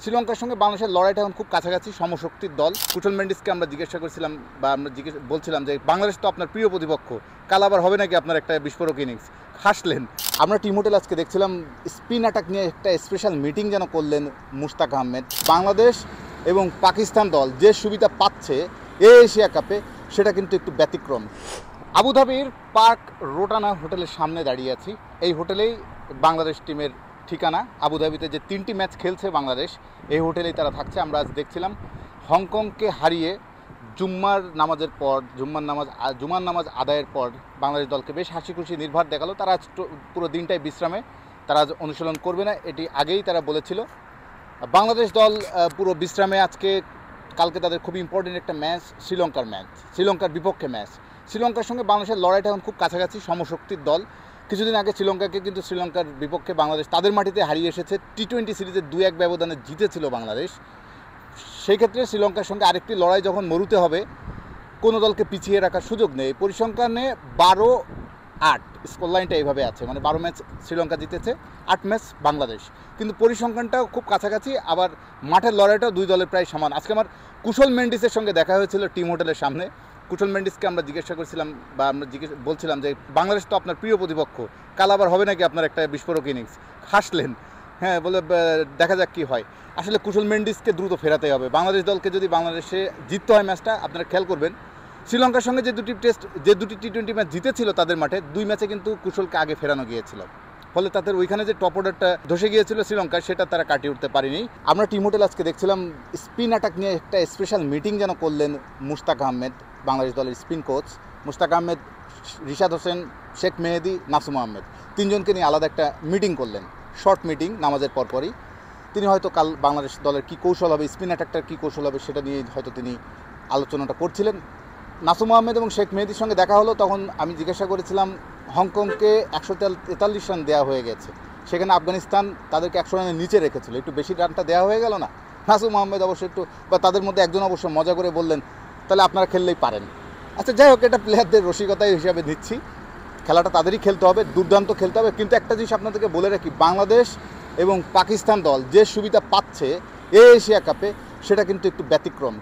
শ্রীলঙ্কার সঙ্গে বাংলাদেশের লড়াইটা এখন খুব কাছাকাছি। সমশক্তির দল কুশল মেন্ডিসকে আমরা জিজ্ঞাসা করেছিলাম বা আমরা বলছিলাম যে বাংলাদেশ তো আপনার প্রিয় প্রতিপক্ষ, কাল আবার হবে নাকি আপনার একটা বিস্ফোরক ইনিংস। হাসলেন। আমরা টিম হোটেল আজকে দেখছিলাম স্পিন অ্যাটাক নিয়ে একটা স্পেশাল মিটিং যেন করলেন মুশতাক আহমেদ। বাংলাদেশ এবং পাকিস্তান দল যে সুবিধা পাচ্ছে এশিয়া কাপে সেটা কিন্তু একটু ব্যতিক্রম। আবুধাবির পার্ক রোটানা হোটেলের সামনে দাঁড়িয়ে আছি। এই হোটেলেই বাংলাদেশ টিমের ঠিকানা। আবুধাবিতে যে 3টি ম্যাচ খেলছে বাংলাদেশ, এই হোটেলেই তারা থাকছে। আমরা আজ দেখছিলাম হংকংকে হারিয়ে জুম্মার নামাজ আদায়ের পর বাংলাদেশ দলকে বেশ হাসি খুশি নির্ভার দেখালো। তারা আজ পুরো দিনটাই বিশ্রামে, তারা আজ অনুশীলন করবে না, এটি আগেই তারা বলেছিল। বাংলাদেশ দল পুরো বিশ্রামে। কালকে তাদের খুব ইম্পর্টেন্ট একটা ম্যাচ, শ্রীলঙ্কার বিপক্ষে ম্যাচ। শ্রীলঙ্কার সঙ্গে বাংলাদেশের লড়াইটা এখন খুব কাছাকাছি। সমশক্তির দল। কিছুদিন আগে শ্রীলঙ্কাকে কিন্তু শ্রীলঙ্কার বিপক্ষে বাংলাদেশ তাদের মাটিতে হারিয়ে এসেছে। টি-20 সিরিজে 2-1 ব্যবধানে জিতেছিল বাংলাদেশ। সেই ক্ষেত্রে শ্রীলঙ্কার সঙ্গে আরেকটি লড়াই যখন মরুতে হবে, কোনো দলকে পিছিয়ে রাখার সুযোগ নেই। পরিসংখ্যানে 12-8 স্কোর লাইনটা এইভাবে আছে, মানে 12 ম্যাচ শ্রীলঙ্কা জিতেছে, 8 ম্যাচ বাংলাদেশ। কিন্তু পরিসংখ্যানটাও খুব কাছাকাছি, আবার মাঠের লড়াইটাও দুই দলের প্রায় সমান। আজকে আমার কুশল মেন্ডিসের সঙ্গে দেখা হয়েছিল টিম হোটেলের সামনে। কুশল মেন্ডিসকে আমরা জিজ্ঞাসা করেছিলাম বা আমরা বলছিলাম যে বাংলাদেশ তো আপনার প্রিয় প্রতিপক্ষ, কাল আবার হবে নাকি আপনার একটা বিস্ফোরক ইনিংস। হাসলেন। হ্যাঁ, বলে দেখা যাক কী হয়। আসলে কুশল মেন্ডিসকে দ্রুত ফেরাতে হবে। বাংলাদেশ দলকে যদি বাংলাদেশে জিততে হয় ম্যাচটা, আপনারা খেয়াল করবেন শ্রীলঙ্কার সঙ্গে যে দুটি টি-20 ম্যাচ জিতেছিল তাদের মাঠে, 2 ম্যাচে কিন্তু কুশলকে আগে ফেরানো গিয়েছিল। ফলে তাদের ওইখানে যে টপ অর্ডারটা ধসে গিয়েছিল শ্রীলঙ্কার, সেটা তারা কাটিয়ে উঠতে পারেনি। আমরা টিম হোটেল আজকে দেখছিলাম স্পিন অ্যাটাক নিয়ে একটা স্পেশাল মিটিং যেন করলেন মুশতাক আহমেদ, বাংলাদেশ দলের স্পিন কোচ। মুশতাক আহমেদ, রিশাদ হোসেন, শেখ মেহেদি, নাসুম আহমেদ, 3 জনকে নিয়ে আলাদা একটা মিটিং করলেন, শর্ট মিটিং নামাজের পরপরই। তিনি হয়তো কাল বাংলাদেশ দলের কী কৌশল হবে, স্পিন অ্যাটাকটার কী কৌশল হবে, সেটা নিয়ে হয়তো তিনি আলোচনাটা করছিলেন। নাসুম আহমেদ এবং শেখ মেহেদির সঙ্গে দেখা হলো, তখন আমি জিজ্ঞাসা করেছিলাম হংকংকে 143 রান দেওয়া হয়ে গেছে, সেখানে আফগানিস্তান তাদেরকে 100 রানের নিচে রেখেছিল, একটু বেশি রানটা দেওয়া হয়ে গেল না? নাসুম আহমেদ অবশ্য একটু, বা তাদের মধ্যে একজন অবশ্য মজা করে বললেন, তাহলে আপনারা খেললেই পারেন। আচ্ছা, যাই হোক, এটা প্লেয়ারদের রসিকতাই হিসাবে নিচ্ছি। খেলাটা তাদেরই খেলতে হবে, দুর্দান্ত খেলতে হবে। কিন্তু একটা জিনিস আপনাদেরকে বলে রাখি, বাংলাদেশ এবং পাকিস্তান দল যে সুবিধা পাচ্ছে এশিয়া কাপে সেটা কিন্তু একটু ব্যতিক্রম।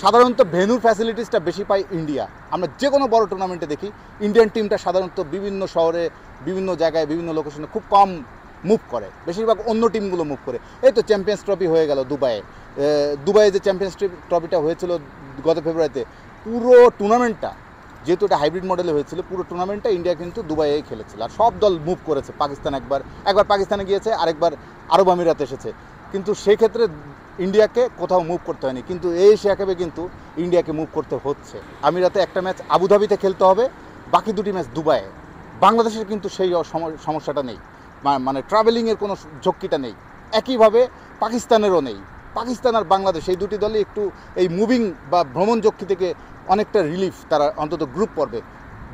সাধারণত ভেন্যুর ফ্যাসিলিটিসটা বেশি পায় ইন্ডিয়া। আমরা যে কোনো বড় টুর্নামেন্টে দেখি ইন্ডিয়ান টিমটা সাধারণত বিভিন্ন শহরে, বিভিন্ন জায়গায়, বিভিন্ন লোকেশনে খুব কম মুভ করে, বেশিরভাগ অন্য টিমগুলো মুভ করে। এই তো চ্যাম্পিয়ন্স ট্রফি হয়ে গেল দুবাইয়ে যে চ্যাম্পিয়ন্স ট্রফিটা হয়েছিল গত ফেব্রুয়ারিতে, পুরো টুর্নামেন্টটা, যেহেতু এটা হাইব্রিড মডেলে হয়েছিল, পুরো টুর্নামেন্টটা ইন্ডিয়া কিন্তু দুবাইয়েই খেলেছিল। আর সব দল মুভ করেছে। পাকিস্তান একবার পাকিস্তানে গিয়েছে, আরেকবার আরব আমিরাতে এসেছে, কিন্তু সেই ক্ষেত্রে ইন্ডিয়াকে কোথাও মুভ করতে হয়নি। কিন্তু এশিয়া কাপে কিন্তু ইন্ডিয়াকে মুভ করতে হচ্ছে। আমিরাতে একটা ম্যাচ আবুধাবিতে খেলতে হবে, বাকি 2টি ম্যাচ দুবাইয়ে। বাংলাদেশের কিন্তু সেই সমস্যাটা নেই, মানে ট্রাভেলিংয়ের কোনো ঝক্কিটা নেই। একইভাবে পাকিস্তানেরও নেই। পাকিস্তান আর বাংলাদেশ এই 2টি দলই একটু এই মুভিং বা ভ্রমণ ঝক্কি থেকে অনেকটা রিলিফ, তারা অন্তত গ্রুপ পর্বে।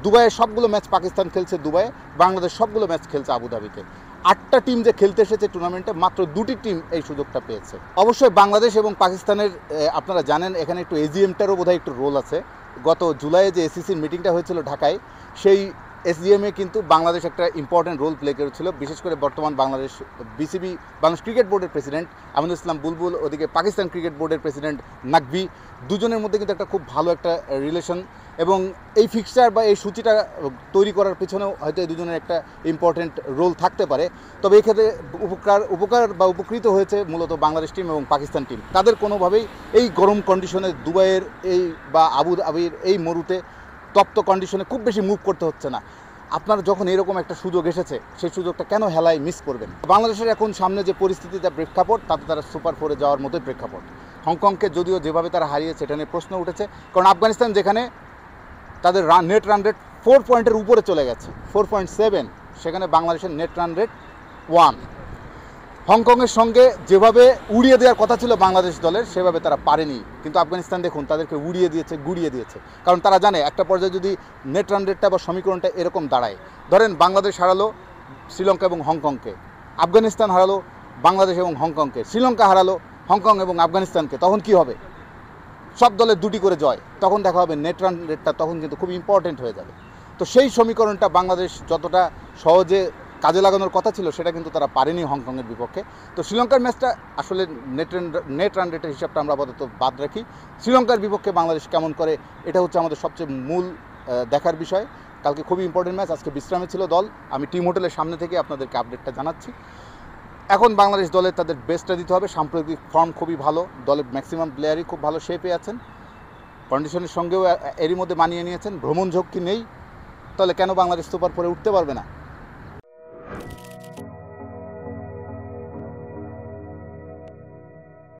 দুবাইয়ের সবগুলো ম্যাচ পাকিস্তান খেলছে দুবাইয়ে, বাংলাদেশ সবগুলো ম্যাচ খেলছে আবুধাবিতে। 8টা টিম যে খেলতে এসেছে টুর্নামেন্টে, মাত্র 2টি টিম এই সুযোগটা পেয়েছে। অবশ্যই বাংলাদেশ এবং পাকিস্তানের, আপনারা জানেন এখানে একটু এজিএমটারও বোধহয় একটু রোল আছে। গত জুলাইয়ে যে এসিসির মিটিংটা হয়েছিল ঢাকায়, সেই এসডিএমে কিন্তু বাংলাদেশ একটা ইম্পর্টেন্ট রোল প্লে করেছিল। বিশেষ করে বর্তমান বাংলাদেশ ক্রিকেট বোর্ডের প্রেসিডেন্ট আমিনুল ইসলাম বুলবুল, ওদিকে পাকিস্তান ক্রিকেট বোর্ডের প্রেসিডেন্ট নাকভি, দুজনের মধ্যে কিন্তু একটা খুব ভালো একটা রিলেশন। এবং এই ফিক্সচার বা এই সূচিটা তৈরি করার পিছনেও হয়তো এই দুজনের একটা ইম্পর্টেন্ট রোল থাকতে পারে। তবে এই ক্ষেত্রে উপকার বা উপকৃত হয়েছে মূলত বাংলাদেশ টিম এবং পাকিস্তান টিম। তাদের কোনোভাবেই এই গরম কন্ডিশনে দুবাইয়ের এই বা আবুধাবির এই মরুতে তপ্ত কন্ডিশনে খুব বেশি মুভ করতে হচ্ছে না। আপনার যখন এরকম একটা সুযোগ এসেছে, সেই সুযোগটা কেন হেলায় মিস করবেন? বাংলাদেশের এখন সামনে যে পরিস্থিতি, যা প্রেক্ষাপট, তাতে তারা সুপার 4-এ যাওয়ার মতোই প্রেক্ষাপট। হংকংকে যদিও যেভাবে তারা হারিয়েছে, এটা নিয়ে প্রশ্ন উঠেছে, কারণ আফগানিস্তান যেখানে তাদের নেট রান রেট 4 পয়েন্টের উপরে চলে গেছে, 4.7, সেখানে বাংলাদেশের নেট রান রেট 1। হংকংয়ের সঙ্গে যেভাবে উড়িয়ে দেওয়ার কথা ছিল বাংলাদেশ দলের, সেভাবে তারা পারেনি। কিন্তু আফগানিস্তান দেখুন, তাদেরকে উড়িয়ে দিয়েছে, গুড়িয়ে দিয়েছে। কারণ তারা জানে একটা পর্যায়ে যদি নেট রান রেটটা বা সমীকরণটা এরকম দাঁড়ায়, ধরেন বাংলাদেশ হারালো শ্রীলঙ্কা এবং হংকংকে, আফগানিস্তান হারালো বাংলাদেশ এবং হংকংকে, শ্রীলঙ্কা হারালো হংকং এবং আফগানিস্তানকে, তখন কি হবে? সব দলের 2টি করে জয়, তখন দেখা হবে নেট রান রেটটা তখন কিন্তু খুব ইম্পর্টেন্ট হয়ে যাবে। তো সেই সমীকরণটা বাংলাদেশ যতটা সহজে কাজে লাগানোর কথা ছিল সেটা কিন্তু তারা পারেনি হংকংয়ের বিপক্ষে। তো শ্রীলঙ্কার ম্যাচটা আসলে নেট রান রেটের হিসাবটা আমরা আপাতত বাদ রাখি। শ্রীলঙ্কার বিপক্ষে বাংলাদেশ কেমন করে এটা হচ্ছে আমাদের সবচেয়ে মূল দেখার বিষয়। কালকে খুবই ইম্পর্টেন্ট ম্যাচ, আজকে বিশ্রামে ছিল দল। আমি টিম হোটেলের সামনে থেকে আপনাদেরকে আপডেটটা জানাচ্ছি। এখন বাংলাদেশ দলের তাদের বেস্টটা দিতে হবে। সাম্প্রতিক ফর্ম খুবই ভালো, দলের ম্যাক্সিমাম প্লেয়ারই খুব ভালো শেপে আছেন, কন্ডিশনের সঙ্গেও এরই মধ্যে মানিয়ে নিয়েছেন। ভ্রমণ ঝক্কি নেই, তাহলে কেন বাংলাদেশ সুপার 4-এ উঠতে পারবে না?